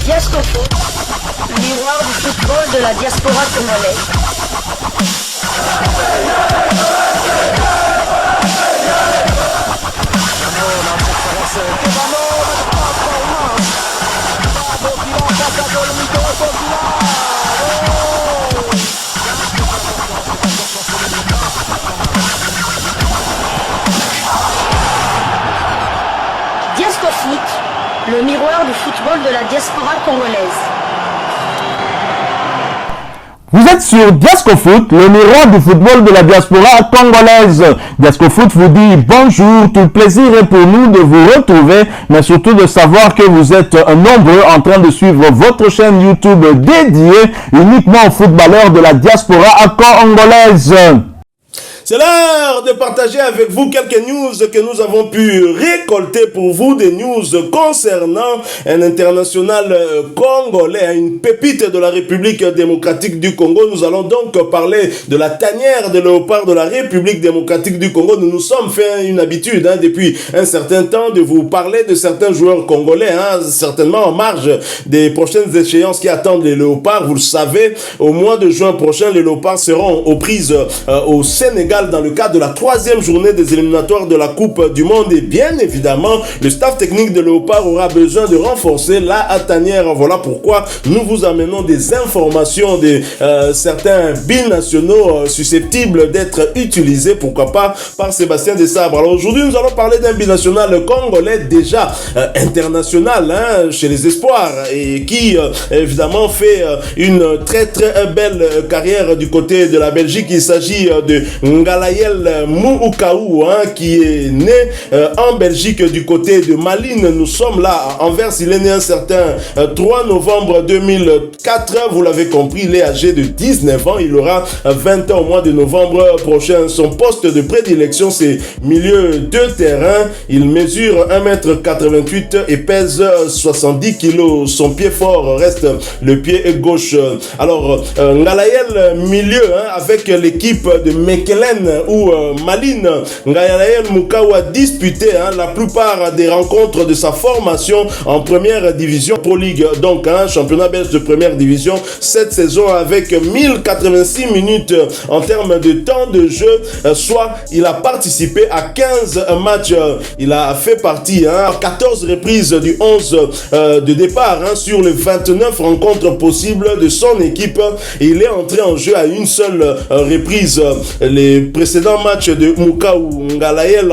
Diasco Foot, miroir du football de la diaspora congolaise. Diasco Foot, le miroir du football de la diaspora congolaise. Vous êtes sur Diasco Foot, le miroir du football de la diaspora congolaise. Diasco Foot vous dit bonjour, tout le plaisir est pour nous de vous retrouver, mais surtout de savoir que vous êtes nombreux en train de suivre votre chaîne YouTube dédiée uniquement aux footballeurs de la diaspora congolaise. C'est l'heure de partager avec vous quelques news que nous avons pu récolter pour vous, des news concernant un international congolais, une pépite de la République démocratique du Congo. Nous allons donc parler de la tanière de léopard de la République démocratique du Congo. Nous nous sommes fait une habitude depuis un certain temps de vous parler de certains joueurs congolais, certainement en marge des prochaines échéances qui attendent les léopards. Vous le savez, au mois de juin prochain, les léopards seront aux prises au Sénégal dans le cadre de la 3e journée des éliminatoires de la Coupe du Monde. Et bien évidemment, le staff technique de Léopard aura besoin de renforcer la tanière. Voilà pourquoi nous vous amenons des informations de certains binationaux susceptibles d'être utilisés, pourquoi pas, par Sébastien Desabre. Alors aujourd'hui, nous allons parler d'un binational congolais déjà international chez les Espoirs et qui évidemment fait une très belle carrière du côté de la Belgique. Il s'agit de Ngalayel Moukaou, qui est né en Belgique du côté de Malines. Nous sommes là à Anvers. Il est né un certain 3 novembre 2004. Vous l'avez compris, il est âgé de 19 ans. Il aura 20 ans au mois de novembre prochain. Son poste de prédilection, c'est milieu de terrain. Il mesure 1m88 et pèse 70 kg. Son pied fort reste le pied gauche. Alors, Ngalayel milieu avec l'équipe de Mekelen ou Malines. Ngalayel Moukaou a disputé la plupart des rencontres de sa formation en première division Pro League, donc championnat belge de première division cette saison, avec 1086 minutes en termes de temps de jeu, soit il a participé à 15 matchs. Il a fait partie à 14 reprises du 11 de départ sur les 29 rencontres possibles de son équipe, et il est entré en jeu à une seule reprise. Les précédents matchs de Moukaou Ngalayel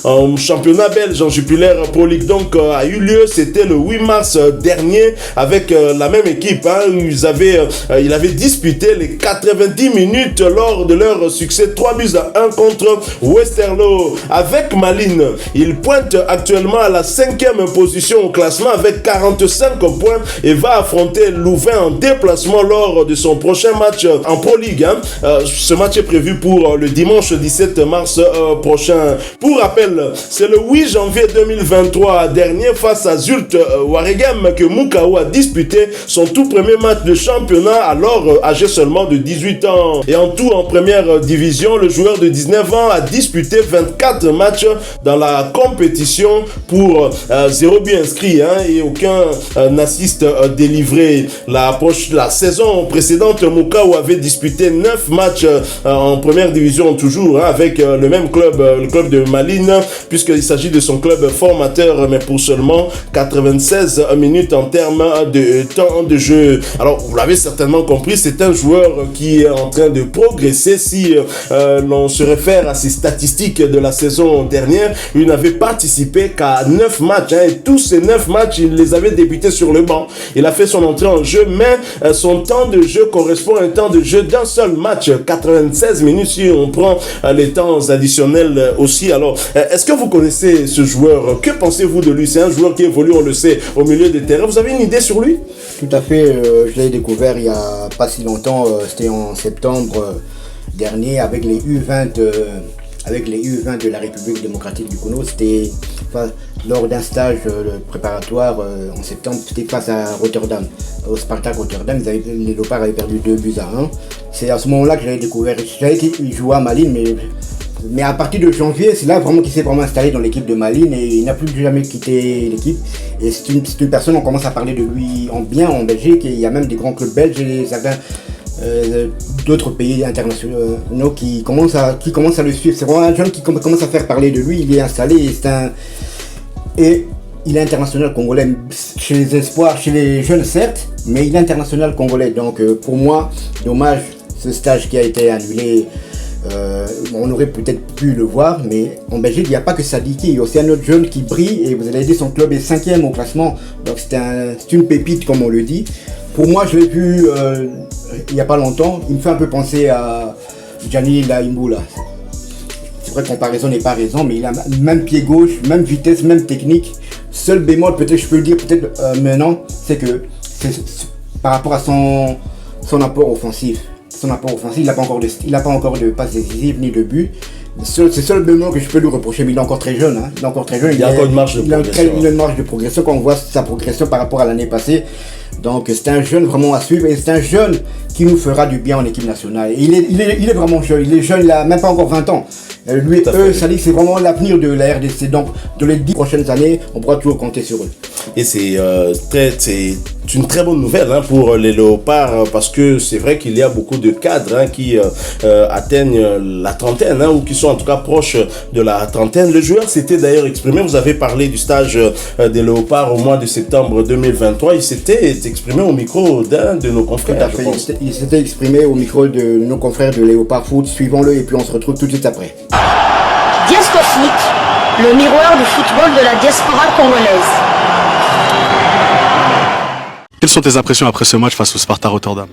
en championnat belge en Jupiler Pro League donc a eu lieu, c'était le 8 mars dernier avec la même équipe. Il avait disputé les 90 minutes lors de leur succès 3-1 contre Westerlo. Avec Malines, il pointe actuellement à la 5e position au classement avec 45 points et va affronter Louvain en déplacement lors de son prochain match en Pro League. Ce match est prévu pour le dimanche 17 mars prochain. Pour rappel, c'est le 8 janvier 2023 dernier face à Zulte Waregem que Moukaou a disputé son tout premier match de championnat, alors âgé seulement de 18 ans. Et en tout, en première division, le joueur de 19 ans a disputé 24 matchs dans la compétition pour 0 but inscrit et aucun assist délivré. La saison précédente, Moukaou avait disputé 9 matchs en première division, toujours avec le même club, le club de Malines, puisqu'il s'agit de son club formateur, mais pour seulement 96 minutes en termes de temps de jeu. Alors, vous l'avez certainement compris, c'est un joueur qui est en train de progresser. Si l'on se réfère à ses statistiques de la saison dernière, il n'avait participé qu'à 9 matchs, et tous ces 9 matchs, il les avait débutés sur le banc. Il a fait son entrée en jeu, mais son temps de jeu correspond à un temps de jeu d'un seul match, 96 minutes si on prend les temps additionnels aussi. Alors, est-ce que vous connaissez ce joueur? Que pensez-vous de lui? C'est un joueur qui évolue, on le sait, au milieu des terrains. Vous avez une idée sur lui? Tout à fait, je l'ai découvert il n'y a pas si longtemps, c'était en septembre dernier avec les U20 de la République démocratique du Congo. C'était lors d'un stage préparatoire en septembre, c'était face à Rotterdam, au Spartak Rotterdam. Les Léopards avaient perdu 2-1. C'est à ce moment-là que j'avais découvert. J'avais été jouer à Malines, mais Mais à partir de janvier, c'est là vraiment qu'il s'est vraiment installé dans l'équipe de Malines et il n'a plus jamais quitté l'équipe. Et c'est une personne, on commence à parler de lui en bien en Belgique, et il y a même des grands clubs belges et certains d'autres pays internationaux qui commencent à le suivre. C'est vraiment un jeune qui commence à faire parler de lui. Il est installé et il est international congolais chez les espoirs, chez les jeunes certes, mais il est international congolais. Donc pour moi, dommage ce stage qui a été annulé. On aurait peut-être pu le voir, mais en Belgique, il n'y a pas que Sadiki, il y a aussi un autre jeune qui brille, et vous allez dire son club est 5e au classement, donc c'est une pépite comme on le dit. Pour moi, je l'ai vu il n'y a pas longtemps, il me fait un peu penser à Gianni Laimbula. C'est vrai, comparaison n'est pas raison, mais il a même pied gauche, même vitesse, même technique. Seul bémol, peut-être je peux le dire maintenant, c'est que par rapport à son apport offensif. Il n'a pas encore de passe décisive ni de but. C'est le seul bémol que je peux lui reprocher, mais il est encore très jeune. Il a encore une marge de progression. Quand on voit sa progression par rapport à l'année passée. Donc c'est un jeune vraiment à suivre, et c'est un jeune qui nous fera du bien en équipe nationale. Et il est vraiment jeune, il n'a même pas encore 20 ans. Ça dit que c'est vraiment l'avenir de la RDC. Donc dans les 10 prochaines années, on pourra toujours compter sur eux. Et c'est une très bonne nouvelle pour les Léopards, parce que c'est vrai qu'il y a beaucoup de cadres qui atteignent la trentaine, ou qui sont en tout cas proches de la trentaine. Le joueur s'était d'ailleurs exprimé, vous avez parlé du stage des Léopards au mois de septembre 2023, il s'était exprimé au micro d'un de nos confrères. Il s'était exprimé au micro de nos confrères de Léopard Foot, suivons-le et puis on se retrouve tout de suite après. Diasco Foot, le miroir du football de la diaspora congolaise. Quelles sont tes impressions après ce match face au Sparta Rotterdam?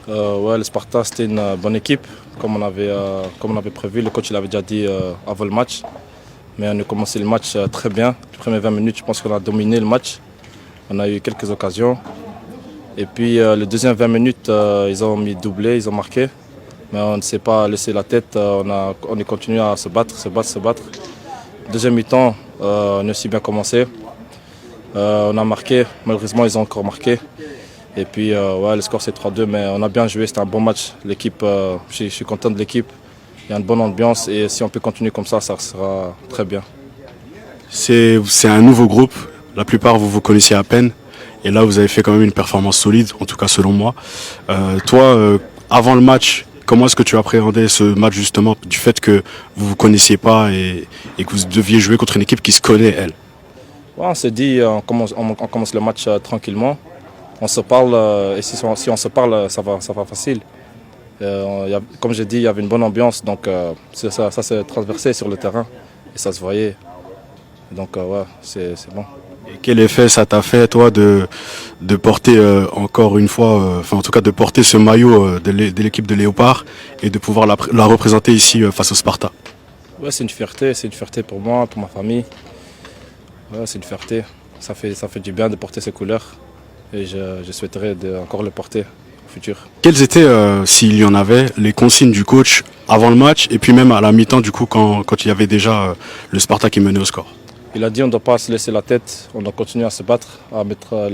Le Sparta, c'était une bonne équipe, comme on avait prévu. Le coach l'avait déjà dit avant le match. Mais on a commencé le match très bien. Les premières 20 minutes, je pense qu'on a dominé le match. On a eu quelques occasions. Et puis les deuxièmes 20 minutes, ils ont mis doublé, ils ont marqué. Mais on ne s'est pas laissé la tête, on a continué à se battre. Deuxième mi-temps, on a aussi bien commencé. On a marqué, malheureusement ils ont encore marqué. Et puis le score c'est 3-2, mais on a bien joué, c'était un bon match. L'équipe, je suis content de l'équipe, il y a une bonne ambiance et si on peut continuer comme ça sera très bien. C'est un nouveau groupe, la plupart vous connaissiez à peine. Et là vous avez fait quand même une performance solide, en tout cas selon moi. Toi, avant le match, comment est-ce que tu appréhendais ce match justement, du fait que vous ne vous connaissiez pas et que vous deviez jouer contre une équipe qui se connaît elle? On s'est dit, on commence le match tranquillement. On se parle, et si on se parle, ça va facile. Comme j'ai dit, il y avait une bonne ambiance, donc ça s'est transversé sur le terrain et ça se voyait. Donc c'est bon. Et quel effet ça t'a fait, toi, de porter encore une fois, en tout cas de porter ce maillot de l'équipe de Léopard et de pouvoir la représenter ici face au Sparta? Ouais, c'est une fierté pour moi, pour ma famille. Ouais, c'est une fierté. Ça fait du bien de porter ces couleurs et je souhaiterais encore le porter au futur. Quelles étaient, s'il y en avait, les consignes du coach avant le match et puis même à la mi-temps du coup quand il y avait déjà le Sparta qui menait au score? Il a dit on ne doit pas se laisser la tête, on doit continuer à se battre, à mettre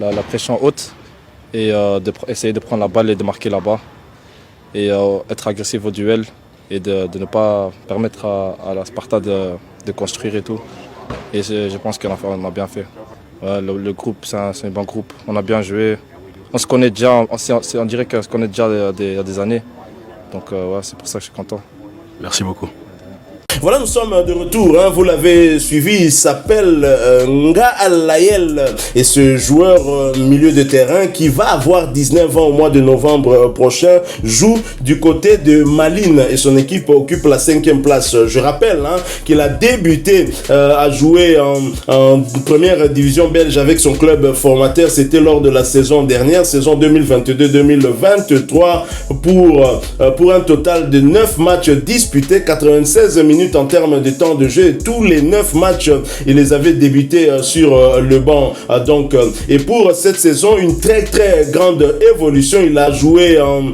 la pression haute et essayer de prendre la balle et de marquer là-bas et être agressif au duel et de ne pas permettre à la Sparta de construire et tout. Et je pense qu'on a bien fait. Ouais, le groupe, c'est un bon groupe. On a bien joué. On se connaît déjà, on dirait qu'on se connaît déjà il y a des années. Donc c'est pour ça que je suis content. Merci beaucoup. Voilà, nous sommes de retour, vous l'avez suivi, il s'appelle Nga Alayel et ce joueur milieu de terrain qui va avoir 19 ans au mois de novembre prochain joue du côté de Malines et son équipe occupe la 5e place. Je rappelle qu'il a débuté à jouer en première division belge avec son club formateur, c'était lors de la saison dernière, saison 2022-2023 pour un total de 9 matchs disputés, 96 minutes minutes en termes de temps de jeu. Tous les 9 matchs, il les avait débutés sur le banc. Et pour cette saison, une très très grande évolution. Il a joué en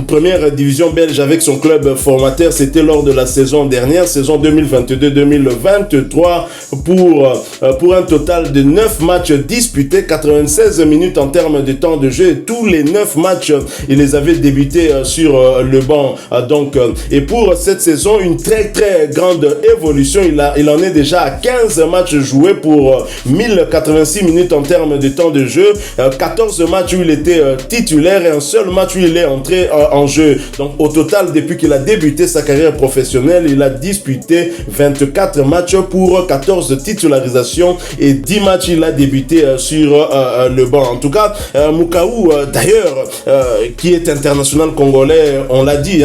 première division belge avec son club formateur. C'était lors de la saison dernière, saison 2022-2023, pour un total de 9 matchs disputés, 96 minutes en termes de temps de jeu. Tous les 9 matchs, il les avait débutés sur le banc. Et pour cette saison, une très très grande évolution. Il en est déjà à 15 matchs joués pour 1086 minutes en termes de temps de jeu, 14 matchs où il était titulaire et un seul match où il est entré en jeu. Donc au total, depuis qu'il a débuté sa carrière professionnelle, il a disputé 24 matchs pour 14 titularisations et 10 matchs il a débuté sur le banc. En tout cas, Mukaou, d'ailleurs, qui est international congolais, on l'a dit,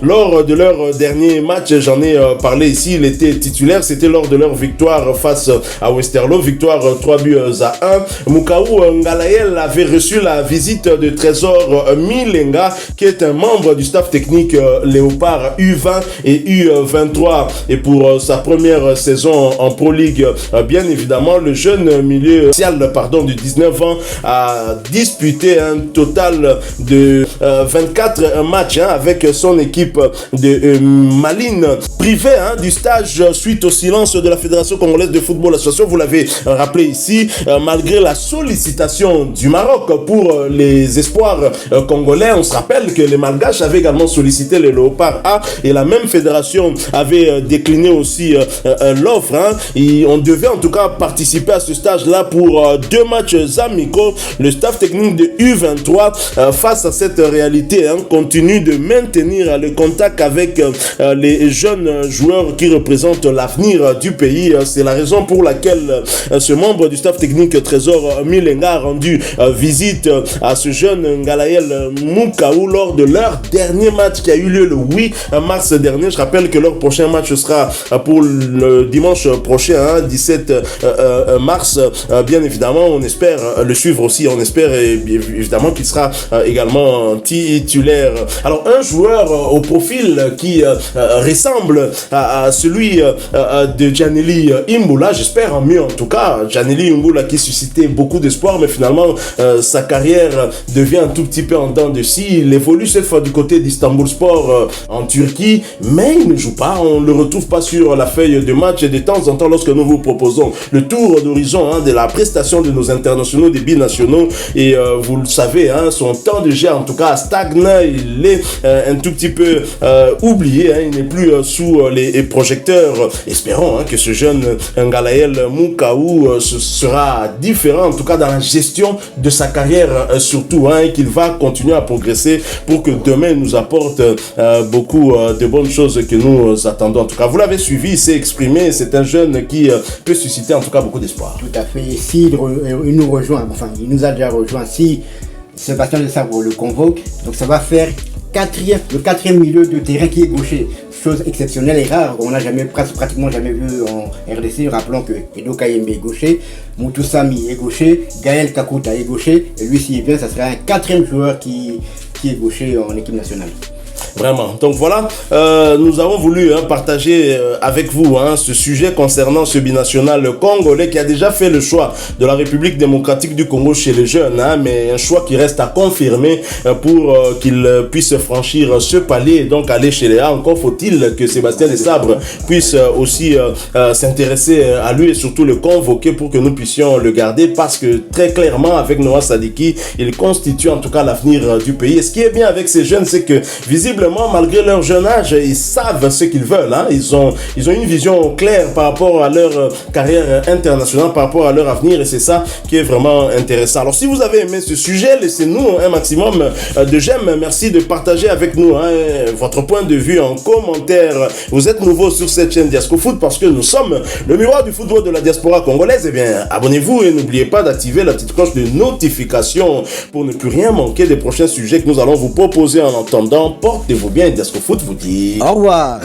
lors de leur dernier match, j'en ai parlé ici, il était titulaire, c'était lors de leur victoire face à Westerlo, victoire 3-1. Mukaou Ngalael avait reçu la visite de Trésor Milenga, qui est un membre du staff technique Léopard U20 et U23. Et pour sa première saison en Pro League, bien évidemment, le jeune milieu social de 19 ans a disputé un total de 24 matchs avec son équipe de Malines, privé du stage suite au silence de la Fédération congolaise de football association. Vous l'avez rappelé ici, malgré la sollicitation du Maroc pour les espoirs congolais. On se rappelle que les Malgaches avaient également sollicité les Léopards A et la même fédération avait décliné aussi l'offre. On devait en tout cas participer à ce stage-là pour 2 matchs amicaux. Le staff technique de U23, face à cette réalité, continue de maintenir le contact avec les jeunes joueurs qui représentent l'avenir du pays. C'est la raison pour laquelle ce membre du staff technique Trésor Milenga a rendu visite à ce jeune Ngalael Mukaou lors de leur dernier match qui a eu lieu le 8 mars dernier. Je rappelle que leur prochain match sera pour le dimanche prochain, 17 mars. Bien évidemment, on espère le suivre aussi. On espère évidemment qu'il sera également titulaire. Alors, un joueur au profil qui ressemble à celui de Djaneli Imbula, j'espère en mieux en tout cas. Djaneli Imbula qui suscitait beaucoup d'espoir, mais finalement sa carrière devient un tout petit peu en dents de scie. Il évolue cette fois du côté d'Istanbulspor en Turquie, mais il ne joue pas. On ne le retrouve pas sur la feuille de match. Et de temps en temps, lorsque nous vous proposons le tour d'horizon de la prestation de nos internationaux, des binationaux, et vous le savez, son temps de jeu en tout cas stagne. Il est un tout petit peu oublié. Il n'est plus sous les projecteurs. Espérons que ce jeune Ngalael Mukaou sera différent en tout cas dans la gestion de sa carrière surtout, et qu'il va continuer à progresser pour que demain nous apporte beaucoup de bonnes choses que nous attendons. En tout cas, vous l'avez suivi, il s'est exprimé. C'est un jeune qui peut susciter en tout cas beaucoup d'espoir. Tout à fait. S'il nous rejoint, il nous a déjà rejoint, si Sébastien de Sabre le convoque, donc ça va faire le quatrième milieu de terrain qui est gaucher. Chose exceptionnelle et rare, on n'a pratiquement jamais vu en RDC. Rappelons que Edo Kayembe est gaucher, Moutou Sami est gaucher, Gaël Kakuta est gaucher, et lui s'il est bien, ça serait un 4e joueur qui est gaucher en équipe nationale. Vraiment. Donc voilà, nous avons voulu partager avec vous ce sujet concernant ce binational congolais qui a déjà fait le choix de la République démocratique du Congo chez les jeunes, mais un choix qui reste à confirmer pour qu'il puisse franchir ce palier et donc aller chez les A. Encore faut-il que Sébastien Desabre puisse aussi s'intéresser à lui et surtout le convoquer pour que nous puissions le garder, parce que très clairement avec Noah Sadiki, il constitue en tout cas l'avenir du pays. Et ce qui est bien avec ces jeunes, c'est que visiblement, malgré leur jeune âge, ils savent ce qu'ils veulent. Ils ont une vision claire par rapport à leur carrière internationale, par rapport à leur avenir, et c'est ça qui est vraiment intéressant. Alors, si vous avez aimé ce sujet, laissez-nous un maximum de j'aime. Merci de partager avec nous votre point de vue en commentaire. Vous êtes nouveau sur cette chaîne Diasco Foot parce que nous sommes le miroir du football de la diaspora congolaise. Eh bien, abonnez-vous et n'oubliez pas d'activer la petite cloche de notification pour ne plus rien manquer des prochains sujets que nous allons vous proposer. En attendant, portez-vous bien, et Diasco Foot vous dit au revoir.